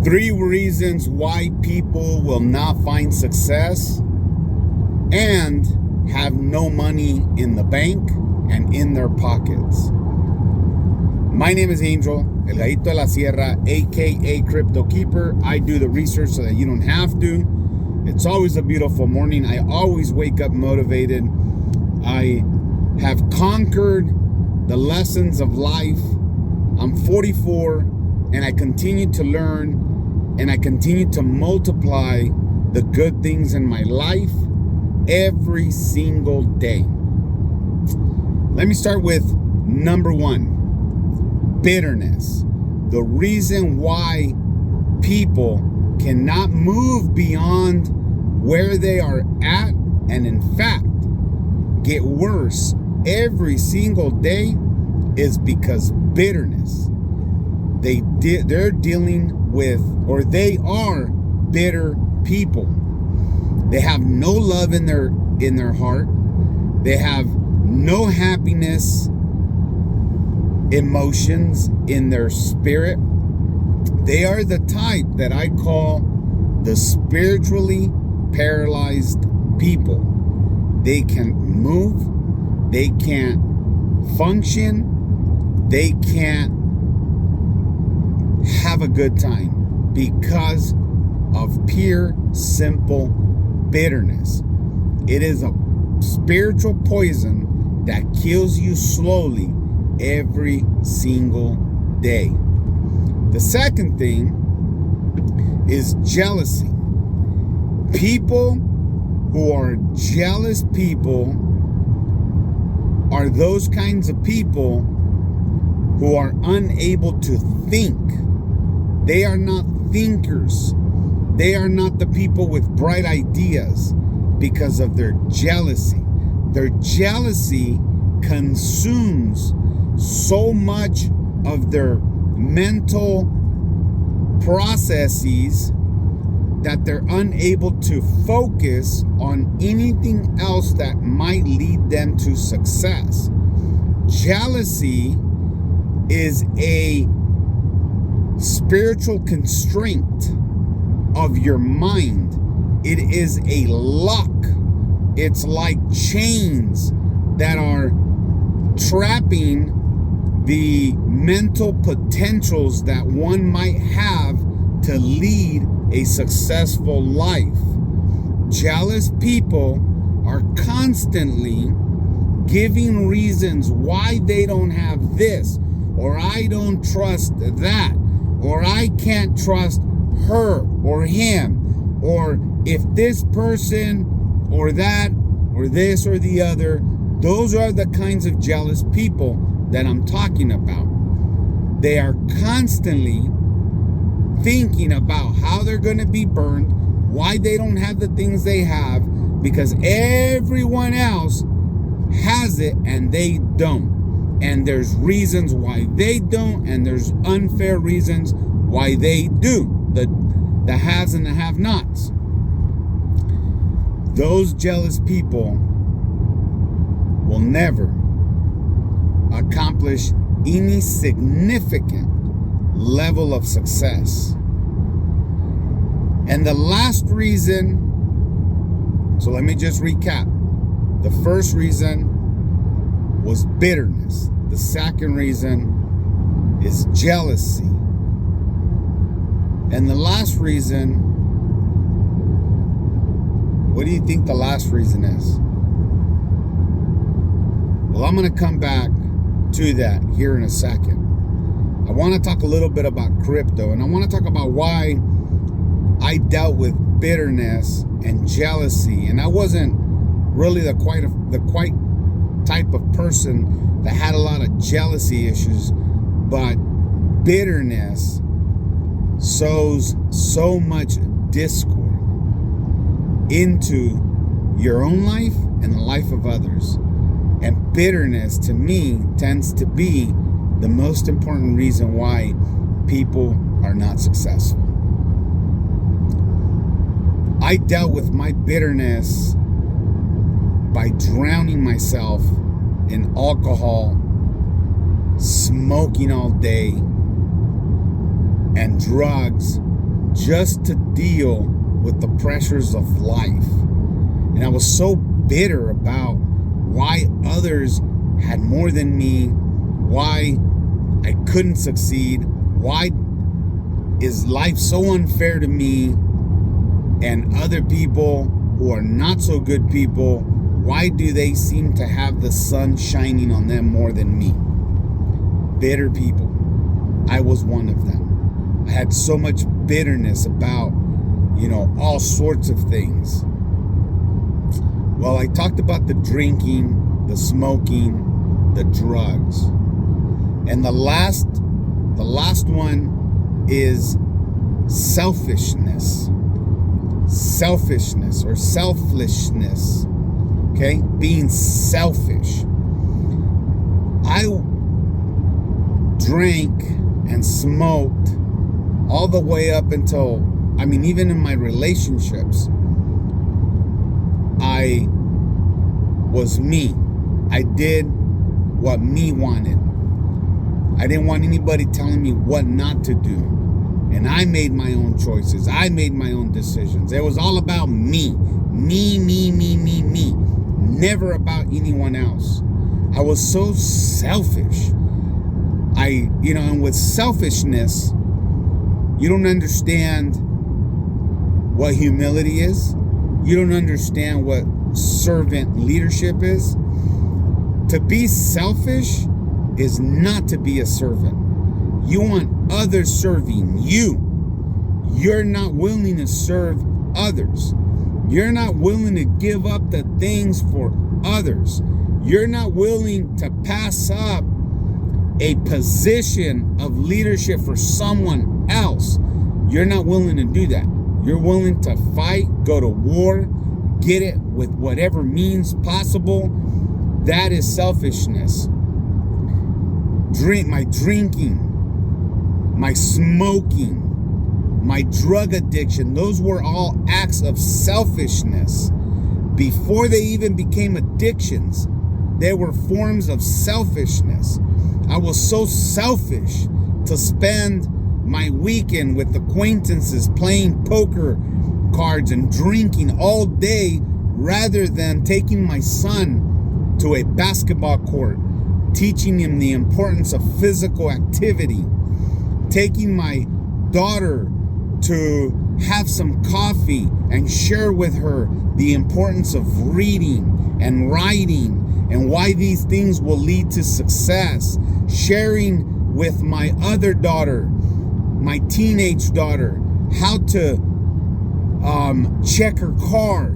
3 reasons why people will not find success and have no money in the bank and in their pockets. My name is Angel, El Gallito de la Sierra, aka Crypto Keeper. I do the research so that you don't have to. It's always a beautiful morning. I always wake up motivated. I have conquered the lessons of life. I'm 44 and I continue to learn and I continue to multiply the good things in my life every single day. Let me start with number 1, bitterness. The reason why people cannot move beyond where they are at, and in fact get worse every single day, is because bitterness. They're dealing with, or they are bitter people. They have no love in their heart. They have no happiness emotions in their spirit. They are the type that I call the spiritually paralyzed people. They can't move, they can't function, they can't have a good time because of pure, simple bitterness. It is a spiritual poison that kills you slowly every single day. The second thing is jealousy. People who are jealous people are those kinds of people who are unable to think. They are not thinkers. They are not the people with bright ideas because of their jealousy. Their jealousy consumes so much of their mental processes that they're unable to focus on anything else that might lead them to success. Jealousy is a spiritual constraint of your mind. It is a lock. It's like chains that are trapping the mental potentials that one might have to lead a successful life. Jealous people are constantly giving reasons why they don't have this, or I don't trust that, or I can't trust her or him, or if this person or that or this or the other. Those are the kinds of jealous people that I'm talking about. They are constantly thinking about how they're going to be burned, why they don't have the things they have, because everyone else has it and they don't. And there's reasons why they don't, and there's unfair reasons why they do. The haves and the have-nots. Those jealous people will never accomplish any significant level of success. And the last reason, so let me just recap. The first reason was bitterness. The second reason is jealousy. And the last reason, what do you think the last reason is? Well, I'm going to come back to that here in a second. I want to talk a little bit about crypto, and I want to talk about why I dealt with bitterness and jealousy. And I wasn't really the quite type of person that had a lot of jealousy issues, but bitterness sows so much discord into your own life and the life of others. And bitterness, to me, tends to be the most important reason why people are not successful. I dealt with my bitterness by drowning myself in alcohol, smoking all day, and drugs just to deal with the pressures of life. And I was so bitter about why others had more than me, why I couldn't succeed, why is life so unfair to me and other people who are not so good people, why do they seem to have the sun shining on them more than me? Bitter people. I was one of them. I had so much bitterness about, all sorts of things. Well, I talked about the drinking, the smoking, the drugs. And the last one is selfishness. Selfishness or selflessness. Okay? Being selfish. I drank and smoked all the way up until, even in my relationships, I was me. I did what me wanted. I didn't want anybody telling me what not to do. And I made my own choices. I made my own decisions. It was all about me. Me. Never about anyone else. I was so selfish. And with selfishness, you don't understand what humility is. You don't understand what servant leadership is. To be selfish is not to be a servant. You want others serving you. You're not willing to serve others. You're not willing to give up the things for others. You're not willing to pass up a position of leadership for someone else. You're not willing to do that. You're willing to fight, go to war, get it with whatever means possible. That is selfishness. My drinking, my smoking, my drug addiction, those were all acts of selfishness. Before they even became addictions, they were forms of selfishness. I was so selfish to spend my weekend with acquaintances playing poker cards and drinking all day rather than taking my son to a basketball court, teaching him the importance of physical activity, taking my daughter to have some coffee and share with her the importance of reading and writing and why these things will lead to success, sharing with my other daughter, my teenage daughter, how to check her car,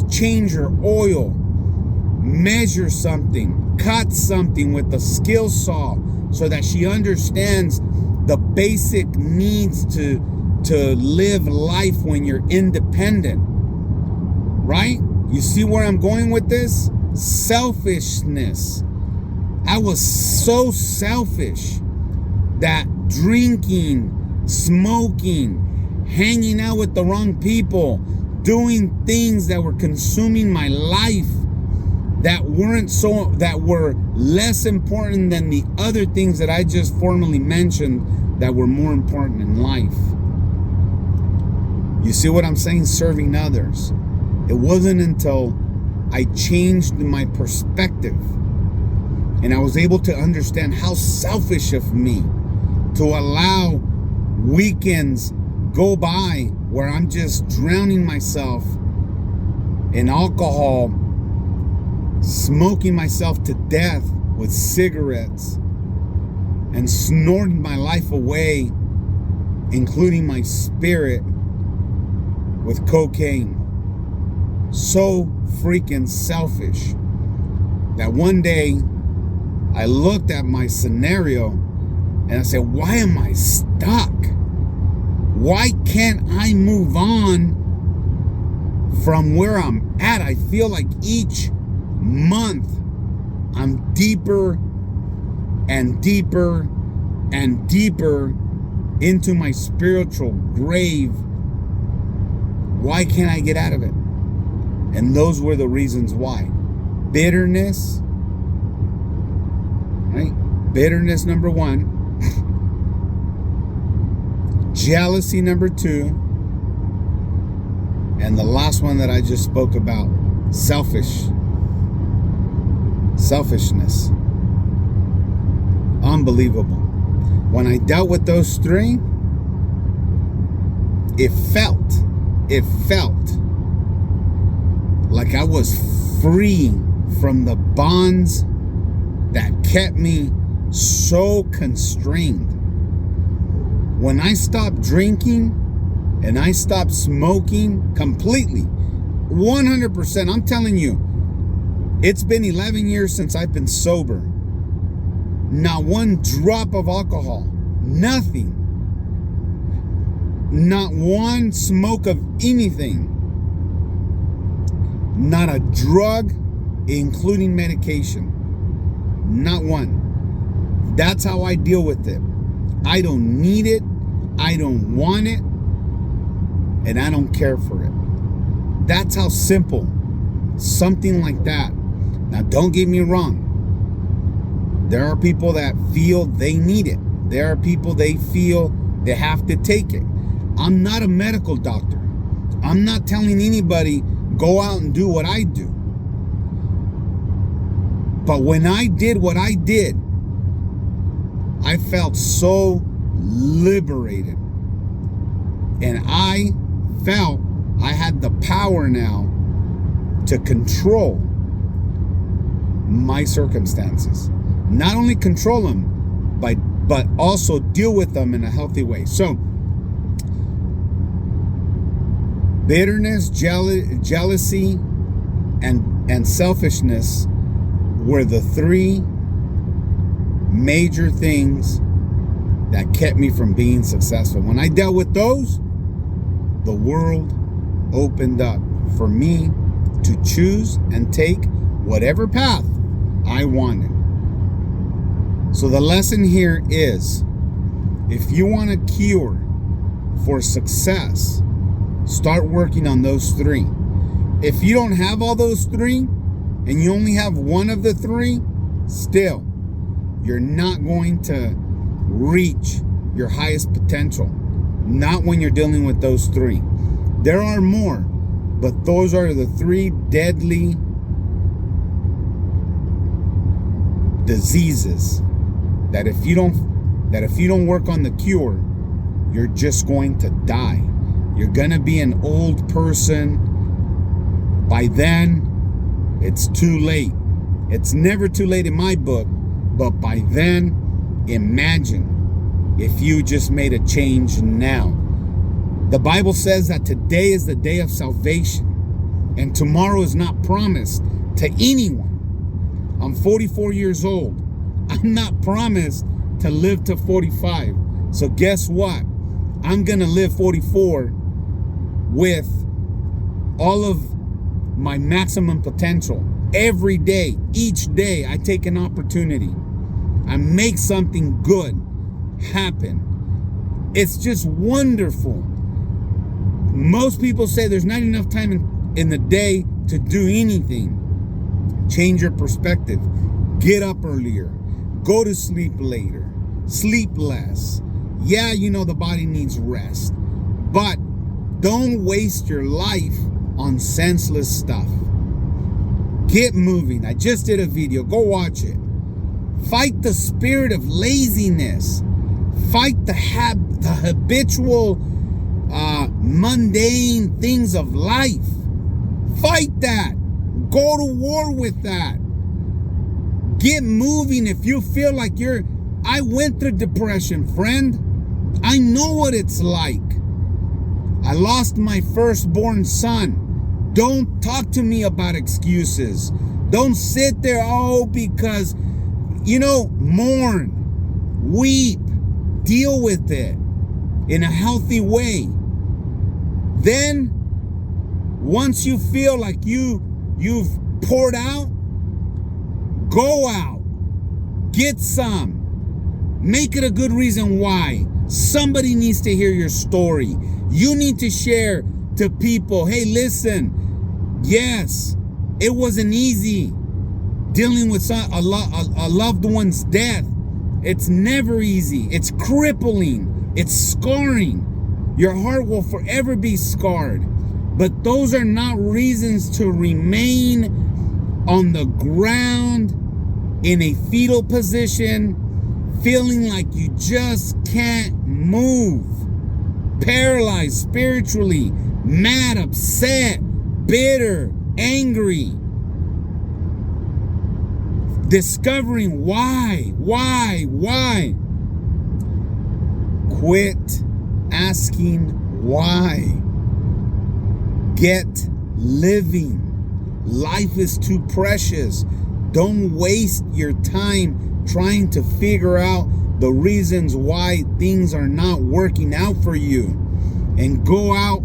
change her oil, measure something, cut something with a skill saw so that she understands the basic needs to live life when you're independent. Right? You see where I'm going with this? Selfishness. I was so selfish that drinking, smoking, hanging out with the wrong people, doing things that were consuming my life that were less important than the other things that I just formally mentioned that were more important in life. You see what I'm saying? Serving others. It wasn't until I changed my perspective and I was able to understand how selfish of me to allow weekends go by where I'm just drowning myself in alcohol, smoking myself to death with cigarettes, and snorting my life away, including my spirit, with cocaine. So freaking selfish that one day I looked at my scenario and I said, why am I stuck? Why can't I move on from where I'm at? I feel like each month I'm deeper and deeper and deeper into my spiritual grave. Why can't I get out of it? And those were the reasons why. Bitterness, right? Bitterness, number one. jealousy, number 2, and the last one that I just spoke about, selfishness. Unbelievable. When I dealt with those 3, it felt like I was free from the bonds that kept me so constrained. When I stopped drinking and I stopped smoking completely, 100%, I'm telling you, it's been 11 years since I've been sober. Not one drop of alcohol, nothing. Not one smoke of anything. Not a drug, including medication. Not one. That's how I deal with it. I don't need it. I don't want it. And I don't care for it. That's how simple something like that. Now, don't get me wrong. There are people that feel they need it. There are people they feel they have to take it. I'm not a medical doctor. I'm not telling anybody, go out and do what I do. But when I did what I did, I felt so liberated. And I felt I had the power now to control my circumstances. Not only control them, but also deal with them in a healthy way. So, bitterness, jealousy, and selfishness were the 3 major things that kept me from being successful. When I dealt with those, the world opened up for me to choose and take whatever path I wanted. So the lesson here is, if you want a cure for success, start working on those 3. If you don't have all those 3 and you only have one of the 3, still, you're not going to reach your highest potential. Not when you're dealing with those 3. There are more, but those are the 3 deadly diseases that if you don't work on the cure, you're just going to die. You're gonna be an old person. By then, it's too late. It's never too late in my book, but by then, imagine if you just made a change now. The Bible says that today is the day of salvation, and tomorrow is not promised to anyone. I'm 44 years old. I'm not promised to live to 45. So guess what? I'm gonna live 44 with all of my maximum potential. Every day, each day, I take an opportunity. I make something good happen. It's just wonderful. Most people say there's not enough time in the day to do anything. Change your perspective. Get up earlier. Go to sleep later. Sleep less. Yeah, you know the body needs rest. But don't waste your life on senseless stuff. Get moving. I just did a video. Go watch it. Fight the spirit of laziness. Fight the habitual, mundane things of life. Fight that. Go to war with that. Get moving if you feel like I went through depression, friend. I know what it's like. I lost my firstborn son. Don't talk to me about excuses. Don't sit there, because, mourn, weep, deal with it in a healthy way. Then, once you feel like you've poured out, go out, get some, make it a good reason why. Somebody needs to hear your story. You need to share to people, hey, listen, yes, it wasn't easy dealing with a loved one's death. It's never easy. It's crippling. It's scarring. Your heart will forever be scarred. But those are not reasons to remain on the ground in a fetal position, feeling like you just can't move. Paralyzed spiritually, mad, upset, bitter, angry. Discovering why. Quit asking why. Get living. Life is too precious. Don't waste your time trying to figure out the reasons why things are not working out for you. And go out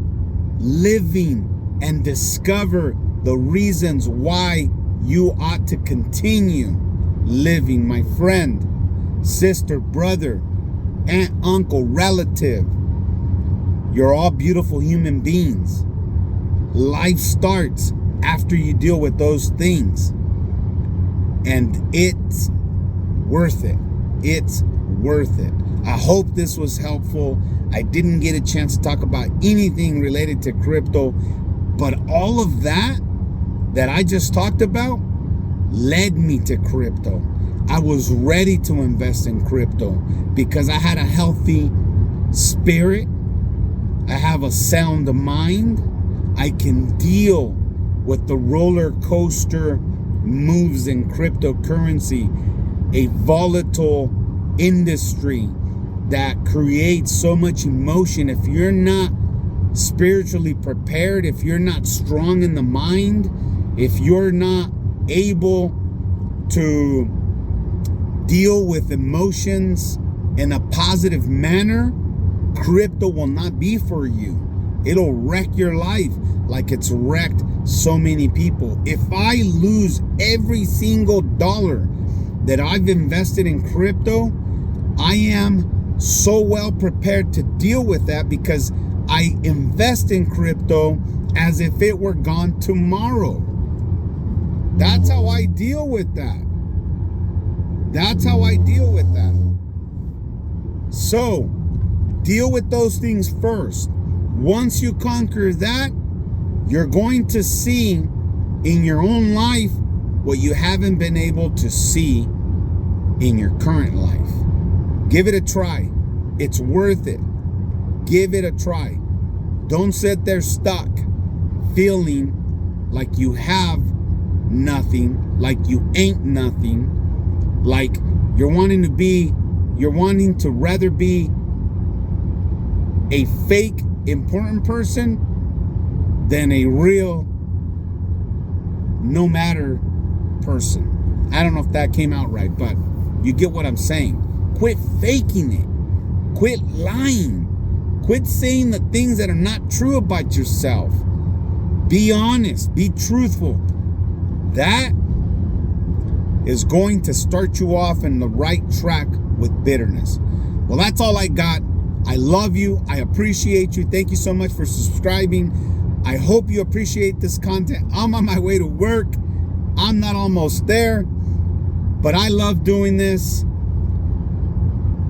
living and discover the reasons why you ought to continue living. My friend, sister, brother, aunt, uncle, relative, you're all beautiful human beings. Life starts after you deal with those things. And it's worth it. It's worth it. I hope this was helpful. I didn't get a chance to talk about anything related to crypto, but all of that I just talked about led me to crypto. I was ready to invest in crypto because I had a healthy spirit. I have a sound mind. I can deal with the roller coaster moves in cryptocurrency, a volatile industry that creates so much emotion. If you're not spiritually prepared, if you're not strong in the mind, if you're not able to deal with emotions in a positive manner, crypto will not be for you. It'll wreck your life like it's wrecked so many people. If I lose every single dollar that I've invested in crypto, I am so well prepared to deal with that because I invest in crypto as if it were gone tomorrow. That's how I deal with that. That's how I deal with that. So, deal with those things first. Once you conquer that, you're going to see in your own life what you haven't been able to see in your current life. Give it a try. It's worth it. Give it a try. Don't sit there stuck feeling like you have nothing, like you ain't nothing, like you're wanting to rather be a fake important person than a real no matter person. I don't know if that came out right, but you get what I'm saying. Quit faking it. Quit lying. Quit saying the things that are not true about yourself. Be honest. Be truthful. That is going to start you off in the right track with bitterness. Well, that's all I got. I love you. I appreciate you. Thank you so much for subscribing. I hope you appreciate this content. I'm on my way to work. I'm not almost there, but I love doing this.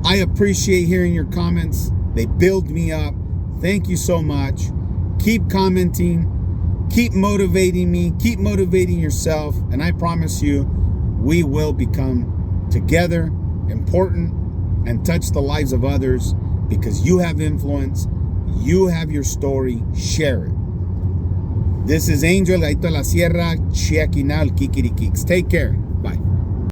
I appreciate hearing your comments. They build me up. Thank you so much. Keep commenting. Keep motivating me. Keep motivating yourself. And I promise you, we will become together important and touch the lives of others because you have influence. You have your story. Share it. This is Angel Aito La Sierra checking out Kikirikix. Take care.